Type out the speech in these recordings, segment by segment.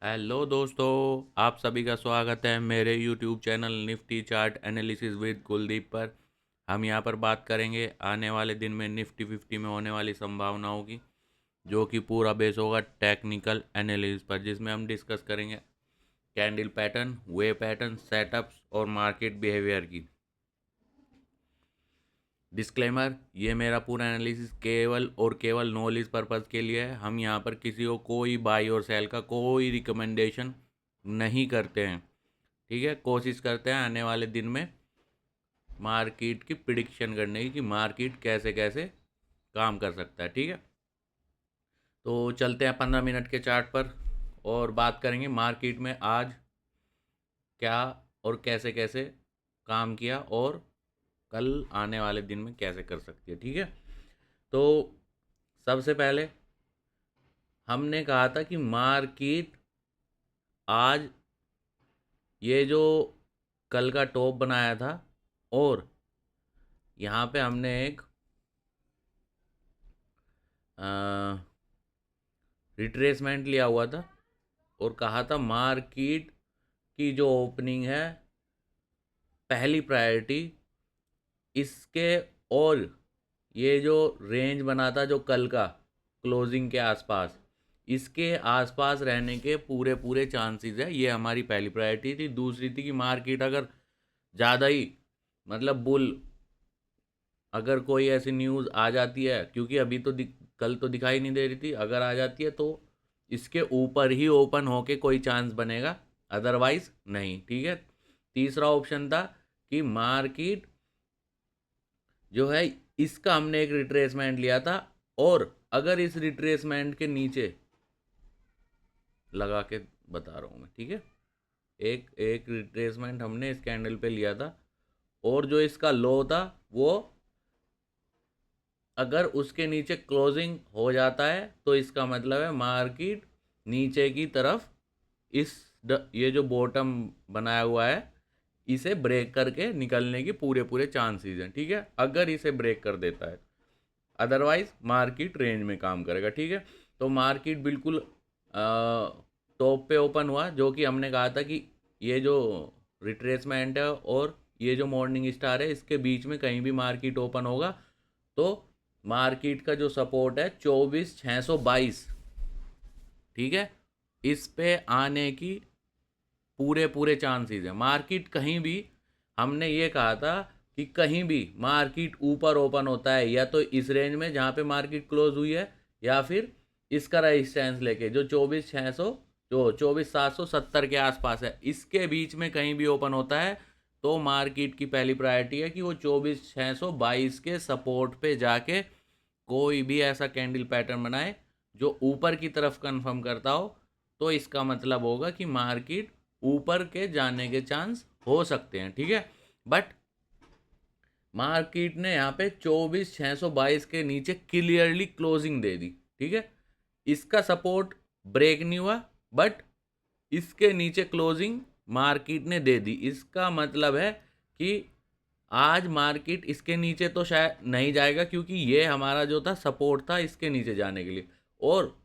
Hello दोस्तों, आप सभी का स्वागत है मेरे YouTube channel Nifty chart analysis with Kuldeep पर। हम यहां पर बात करेंगे आने वाले दिन में निफ्टी 50 में होने वाली संभावनाओं की, जो कि पूरा बेस होगा टेक्निकल एनालिसिस पर, जिसमें हम डिस्कस करेंगे कैंडल पैटर्न, वे पैटर्न, सेटअप्स और मार्केट बिहेवियर की। डिस्क्लेमर, ये मेरा पूरा एनालिसिस केवल और केवल नॉलेज पर्पज़ के लिए है। हम यहाँ पर किसी को कोई बाई और सेल का कोई रिकमेंडेशन नहीं करते हैं। ठीक है, कोशिश करते हैं आने वाले दिन में मार्केट की प्रिडिक्शन करने की कि मार्केट कैसे कैसे काम कर सकता है। ठीक है, तो चलते हैं 15 मिनट के चार्ट पर और बात करेंगे मार्केट में आज क्या और कैसे कैसे काम किया और कल आने वाले दिन में कैसे कर सकती है। ठीक है, तो सबसे पहले हमने कहा था कि मार्केट आज ये जो कल का टॉप बनाया था और यहाँ पे हमने एक रिट्रेसमेंट लिया हुआ था और कहा था मार्केट की जो ओपनिंग है पहली प्रायोरिटी इसके, और ये जो रेंज बना था जो कल का क्लोजिंग के आसपास, इसके आसपास रहने के पूरे पूरे चांसेस है। ये हमारी पहली प्रायोरिटी थी। दूसरी थी कि मार्केट अगर ज़्यादा ही मतलब बुल, अगर कोई ऐसी न्यूज़ आ जाती है, क्योंकि अभी तो कल तो दिखाई नहीं दे रही थी, अगर आ जाती है तो इसके ऊपर ही ओपन होके कोई चांस बनेगा, अदरवाइज नहीं। ठीक है, तीसरा ऑप्शन था कि मार्केट जो है इसका हमने एक रिट्रेसमेंट लिया था, और अगर इस रिट्रेसमेंट के नीचे लगा के बता रहा हूँ मैं, ठीक है, एक एक रिट्रेसमेंट हमने इस कैंडल पे लिया था, और जो इसका लो था वो अगर उसके नीचे क्लोजिंग हो जाता है तो इसका मतलब है मार्केट नीचे की तरफ इस ये जो बॉटम बनाया हुआ है इसे ब्रेक करके निकलने की पूरे पूरे चांसेस हैं। ठीक है, अगर इसे ब्रेक कर देता है, अदरवाइज मार्केट रेंज में काम करेगा। ठीक है, तो मार्केट बिल्कुल टॉप पे ओपन हुआ, जो कि हमने कहा था कि ये जो रिट्रेसमेंट है और ये जो मॉर्निंग स्टार है इसके बीच में कहीं भी मार्केट ओपन होगा तो मार्केट का जो सपोर्ट है 24,622, ठीक है, इस पे आने की पूरे पूरे चांसेस हैं। मार्केट कहीं भी, हमने ये कहा था कि कहीं भी मार्केट ऊपर ओपन होता है या तो इस रेंज में जहाँ पे मार्केट क्लोज हुई है, या फिर इसका रेजिस्टेंस लेके जो 24,600 जो 24,770 के आसपास है, इसके बीच में कहीं भी ओपन होता है तो मार्केट की पहली प्रायोरिटी है कि वो 24,622 के सपोर्ट पे जाके कोई भी ऐसा कैंडल पैटर्न बनाए जो ऊपर की तरफ कंफर्म करता हो, तो इसका मतलब होगा कि मार्केट ऊपर के जाने के चांस हो सकते हैं। ठीक है, बट मार्केट ने यहाँ पे 24,622 के नीचे क्लियरली क्लोजिंग दे दी। ठीक है, इसका सपोर्ट ब्रेक नहीं हुआ, बट इसके नीचे क्लोजिंग मार्केट ने दे दी। इसका मतलब है कि आज मार्केट इसके नीचे तो शायद नहीं जाएगा, क्योंकि ये हमारा जो था सपोर्ट था इसके नीचे जाने के लिए, और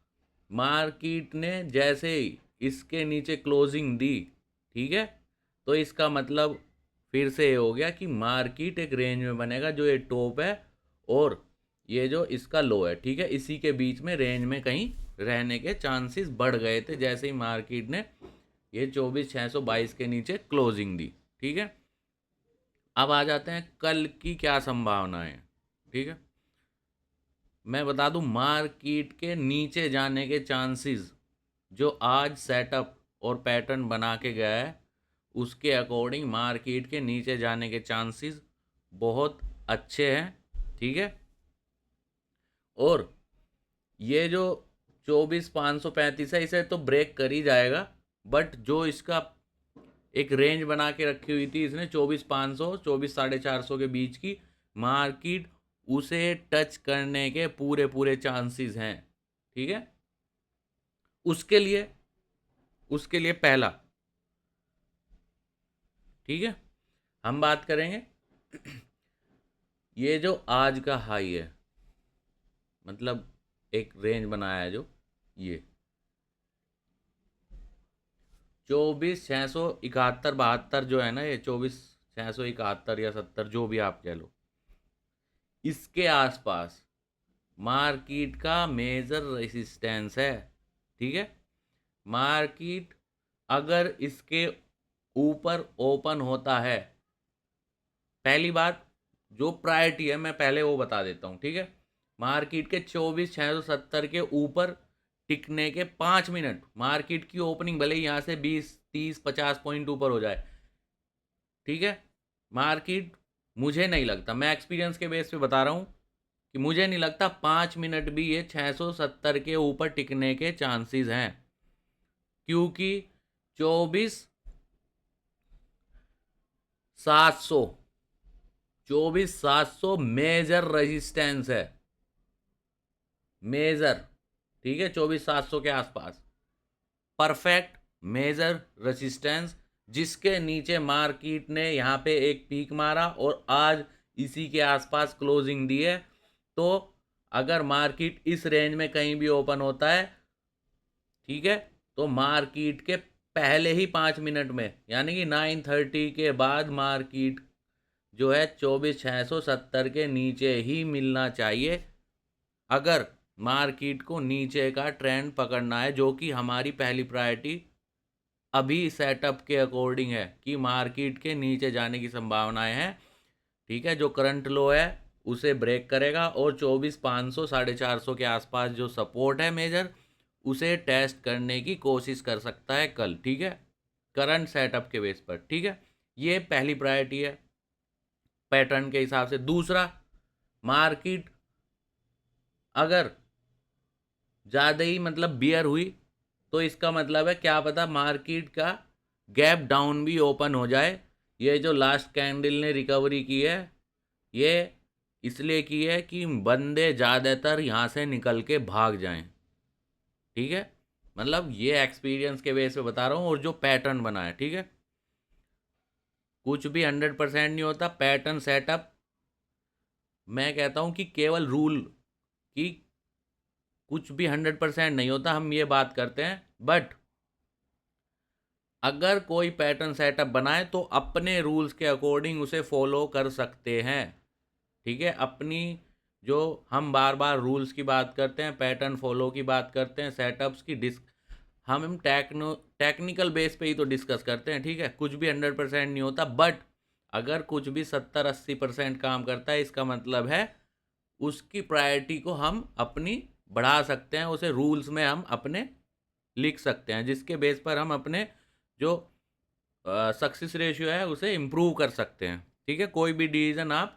मार्केट ने जैसे ही इसके नीचे क्लोजिंग दी, ठीक है, तो इसका मतलब फिर से ये हो गया कि मार्केट एक रेंज में बनेगा जो ये टॉप है और ये जो इसका लो है। ठीक है, इसी के बीच में रेंज में कहीं रहने के चांसेस बढ़ गए थे जैसे ही मार्केट ने ये 24,622 के नीचे क्लोजिंग दी। ठीक है, अब आ जाते हैं कल की क्या संभावनाएं। ठीक है, मैं बता दूं मार्केट के नीचे जाने के चांसेस जो आज सेटअप और पैटर्न बना के गया है उसके अकॉर्डिंग मार्केट के नीचे जाने के चांसेस बहुत अच्छे हैं। ठीक है, और ये जो 24,535 है इसे तो ब्रेक कर ही जाएगा, बट जो इसका एक रेंज बना के रखी हुई थी इसने 24,500 24,450 के बीच की, मार्केट उसे टच करने के पूरे पूरे चांसेस हैं। ठीक है, उसके लिए पहला, ठीक है, हम बात करेंगे ये जो आज का हाई है, मतलब एक रेंज बनाया है जो 24,671 जो है ना, ये 24,671 या 70 जो भी आप कह लो, इसके आसपास मार्केट का मेजर रेसिस्टेंस है। ठीक है, मार्केट अगर इसके ऊपर ओपन होता है, पहली बात जो प्रायोरिटी है मैं पहले वो बता देता हूँ। ठीक है, मार्केट के 24,670 के ऊपर टिकने के 5 मिनट, मार्केट की ओपनिंग भले ही यहाँ से 20, 30, 50 पॉइंट ऊपर हो जाए, ठीक है, मार्केट, मुझे नहीं लगता, मैं एक्सपीरियंस के बेस पे बता रहा हूँ कि मुझे नहीं लगता 5 मिनट भी ये 670 के ऊपर टिकने के चांसेस हैं, क्योंकि 24,700 24,700 मेजर रेजिस्टेंस है, मेजर। ठीक है, 24,700 के आसपास परफेक्ट मेजर रेजिस्टेंस, जिसके नीचे मार्केट ने यहाँ पे एक पीक मारा और आज इसी के आसपास क्लोजिंग दी है। तो अगर मार्केट इस रेंज में कहीं भी ओपन होता है, ठीक है, तो मार्केट के पहले ही 5 मिनट में, यानी कि 9:30 के बाद मार्केट जो है 24,670 के नीचे ही मिलना चाहिए, अगर मार्केट को नीचे का ट्रेंड पकड़ना है, जो कि हमारी पहली प्रायोरिटी अभी सेटअप के अकॉर्डिंग है कि मार्केट के नीचे जाने की संभावनाएं हैं। ठीक है, जो करंट लो है उसे ब्रेक करेगा और 24,500 450 के आसपास जो सपोर्ट है मेजर, उसे टेस्ट करने की कोशिश कर सकता है कल। ठीक है, करंट सेटअप के बेस पर। ठीक है, ये पहली प्रायोरिटी है पैटर्न के हिसाब से। दूसरा, मार्केट अगर ज़्यादा ही मतलब बियर हुई, तो इसका मतलब है क्या पता मार्केट का गैप डाउन भी ओपन हो जाए। ये जो लास्ट कैंडल ने रिकवरी की है, ये इसलिए की है कि बंदे ज़्यादातर यहाँ से निकल के भाग जाएं। ठीक है, मतलब ये एक्सपीरियंस के बेस पे बता रहा हूँ, और जो पैटर्न बना है। ठीक है, कुछ भी 100% नहीं होता पैटर्न सेटअप। मैं कहता हूँ कि केवल रूल की कुछ भी 100% नहीं होता, हम ये बात करते हैं, बट अगर कोई पैटर्न सेटअप बनाए तो अपने रूल्स के अकॉर्डिंग उसे फॉलो कर सकते हैं। ठीक है, अपनी जो हम बार बार रूल्स की बात करते हैं, पैटर्न फॉलो की बात करते हैं, सेटअप्स की हम टेक्निकल बेस पे ही तो डिस्कस करते हैं। ठीक है, कुछ भी 100% नहीं होता, बट अगर कुछ भी 70-80% काम करता है, इसका मतलब है उसकी प्रायोरिटी को हम अपनी बढ़ा सकते हैं, उसे रूल्स में हम अपने लिख सकते हैं, जिसके बेस पर हम अपने जो सक्सेस रेशियो है उसे इम्प्रूव कर सकते हैं। ठीक है, कोई भी डिसीजन आप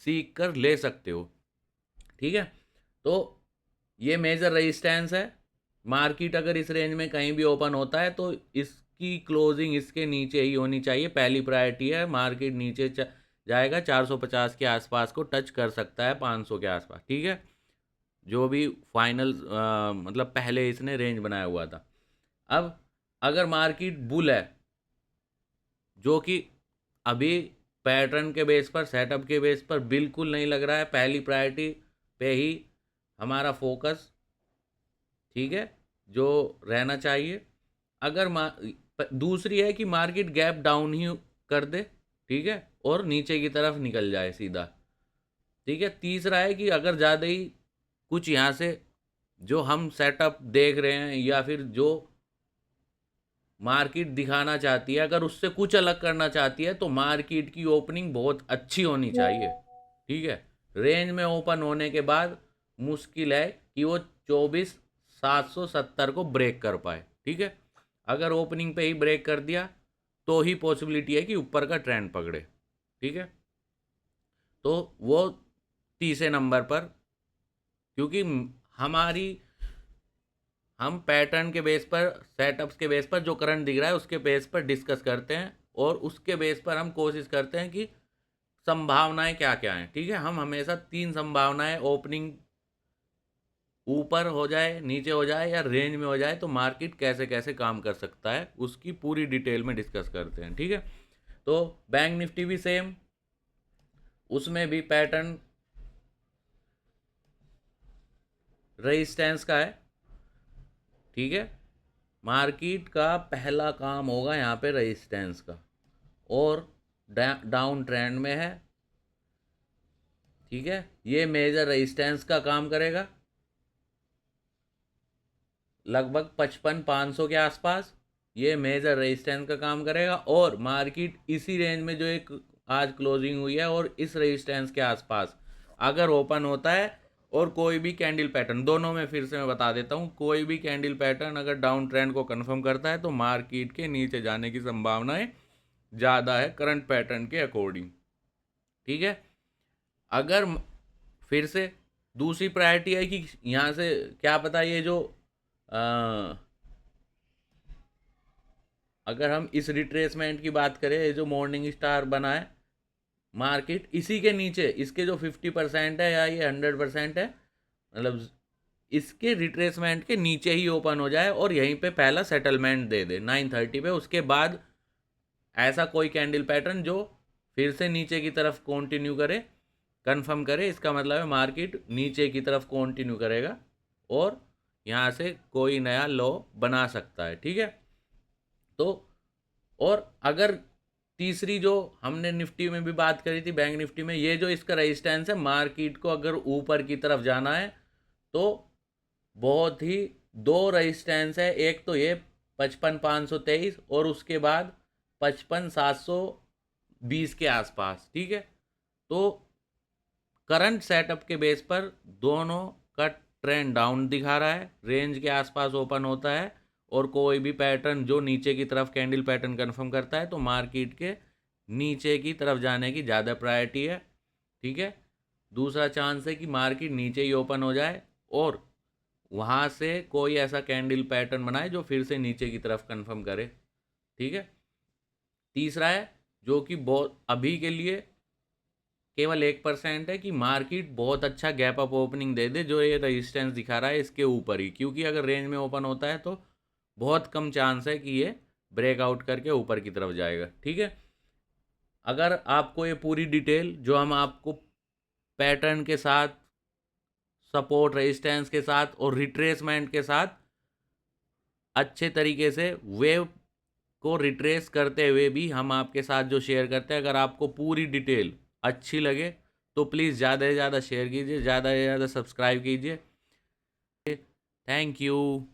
सीख कर ले सकते हो। ठीक है, तो ये मेजर रेजिस्टेंस है। मार्केट अगर इस रेंज में कहीं भी ओपन होता है तो इसकी क्लोजिंग इसके नीचे ही होनी चाहिए, पहली प्रायोरिटी है। मार्केट नीचे जाएगा 450 के आसपास को टच कर सकता है, 500 के आसपास। ठीक है, जो भी फाइनल मतलब पहले इसने रेंज बनाया हुआ था। अब अगर मार्केट बुल है, जो कि अभी पैटर्न के बेस पर, सेटअप के बेस पर बिल्कुल नहीं लग रहा है, पहली प्रायोरिटी पे ही हमारा फोकस, ठीक है, जो रहना चाहिए। अगर दूसरी है कि मार्केट गैप डाउन ही कर दे, ठीक है, और नीचे की तरफ निकल जाए सीधा। ठीक है, तीसरा है कि अगर ज़्यादा ही कुछ यहाँ से जो हम सेटअप देख रहे हैं या फिर जो मार्केट दिखाना चाहती है, अगर उससे कुछ अलग करना चाहती है, तो मार्केट की ओपनिंग बहुत अच्छी होनी चाहिए। ठीक है, रेंज में ओपन होने के बाद मुश्किल है कि वो 24,770 को ब्रेक कर पाए। ठीक है, अगर ओपनिंग पे ही ब्रेक कर दिया तो ही पॉसिबिलिटी है कि ऊपर का ट्रेंड पकड़े। ठीक है, तो वो तीसरे नंबर पर, क्योंकि हमारी हम पैटर्न के बेस पर, सेटअप्स के बेस पर जो करंट दिख रहा है उसके बेस पर डिस्कस करते हैं, और उसके बेस पर हम कोशिश करते हैं कि संभावनाएं क्या क्या हैं। ठीक है, हम हमेशा 3 संभावनाएं, ओपनिंग ऊपर हो जाए, नीचे हो जाए या रेंज में हो जाए, तो मार्केट कैसे कैसे काम कर सकता है उसकी पूरी डिटेल में डिस्कस करते हैं। ठीक है, तो बैंक निफ्टी भी सेम, उसमें भी पैटर्न रेजिस्टेंस का है। ठीक है, मार्केट का पहला काम होगा यहाँ पे रेजिस्टेंस का, और डाउन ट्रेंड में है, ठीक है। ये मेजर रेजिस्टेंस का काम करेगा लगभग 55,500 के आसपास, ये मेजर रेजिस्टेंस का काम करेगा। और मार्केट इसी रेंज में जो एक आज क्लोजिंग हुई है और इस रेजिस्टेंस के आसपास अगर ओपन होता है, और कोई भी कैंडल पैटर्न, दोनों में फिर से मैं बता देता हूँ, कोई भी कैंडल पैटर्न अगर डाउन ट्रेंड को कंफर्म करता है तो मार्केट के नीचे जाने की संभावनाएं ज़्यादा है करंट पैटर्न के अकॉर्डिंग, ठीक है। अगर फिर से दूसरी प्रायोरिटी है कि यहाँ से क्या पता ये जो अगर हम इस रिट्रेसमेंट की बात करें, ये जो मॉर्निंग स्टार बना है, मार्केट इसी के नीचे, इसके जो 50% है या ये 100% है, मतलब इसके रिट्रेसमेंट के नीचे ही ओपन हो जाए और यहीं पे पहला सेटलमेंट दे दे 9:30 पे, उसके बाद ऐसा कोई कैंडल पैटर्न जो फिर से नीचे की तरफ कंटिन्यू करे, कंफर्म करे, इसका मतलब है मार्केट नीचे की तरफ कंटिन्यू करेगा और यहाँ से कोई नया लो बना सकता है, ठीक है। तो और अगर तीसरी जो हमने निफ्टी में भी बात करी थी, बैंक निफ्टी में, ये जो इसका रेजिस्टेंस है, मार्केट को अगर ऊपर की तरफ जाना है तो बहुत ही दो रेजिस्टेंस है, एक तो ये 55,523 और उसके बाद 55,720 के आसपास, ठीक है। तो करंट सेटअप के बेस पर दोनों का ट्रेंड डाउन दिखा रहा है, रेंज के आसपास ओपन होता है, और कोई भी पैटर्न जो नीचे की तरफ कैंडल पैटर्न कंफर्म करता है तो मार्केट के नीचे की तरफ जाने की ज़्यादा प्रायोरिटी है, ठीक है। दूसरा चांस है कि मार्केट नीचे ही ओपन हो जाए और वहाँ से कोई ऐसा कैंडल पैटर्न बनाए जो फिर से नीचे की तरफ कंफर्म करे, ठीक है। तीसरा है जो कि बहुत अभी के लिए केवल 1% है, कि मार्केट बहुत अच्छा गैप अप ओपनिंग दे दे जो ये रेजिस्टेंस दिखा रहा है इसके ऊपर ही, क्योंकि अगर रेंज में ओपन होता है तो बहुत कम चांस है कि ये ब्रेकआउट करके ऊपर की तरफ जाएगा, ठीक है। अगर आपको ये पूरी डिटेल जो हम आपको पैटर्न के साथ, सपोर्ट रेजिस्टेंस के साथ और रिट्रेसमेंट के साथ अच्छे तरीके से वेव को रिट्रेस करते हुए भी हम आपके साथ जो शेयर करते हैं, अगर आपको पूरी डिटेल अच्छी लगे तो प्लीज़ ज़्यादा से ज़्यादा शेयर कीजिए, ज़्यादा से ज़्यादा सब्सक्राइब कीजिए। Thank you.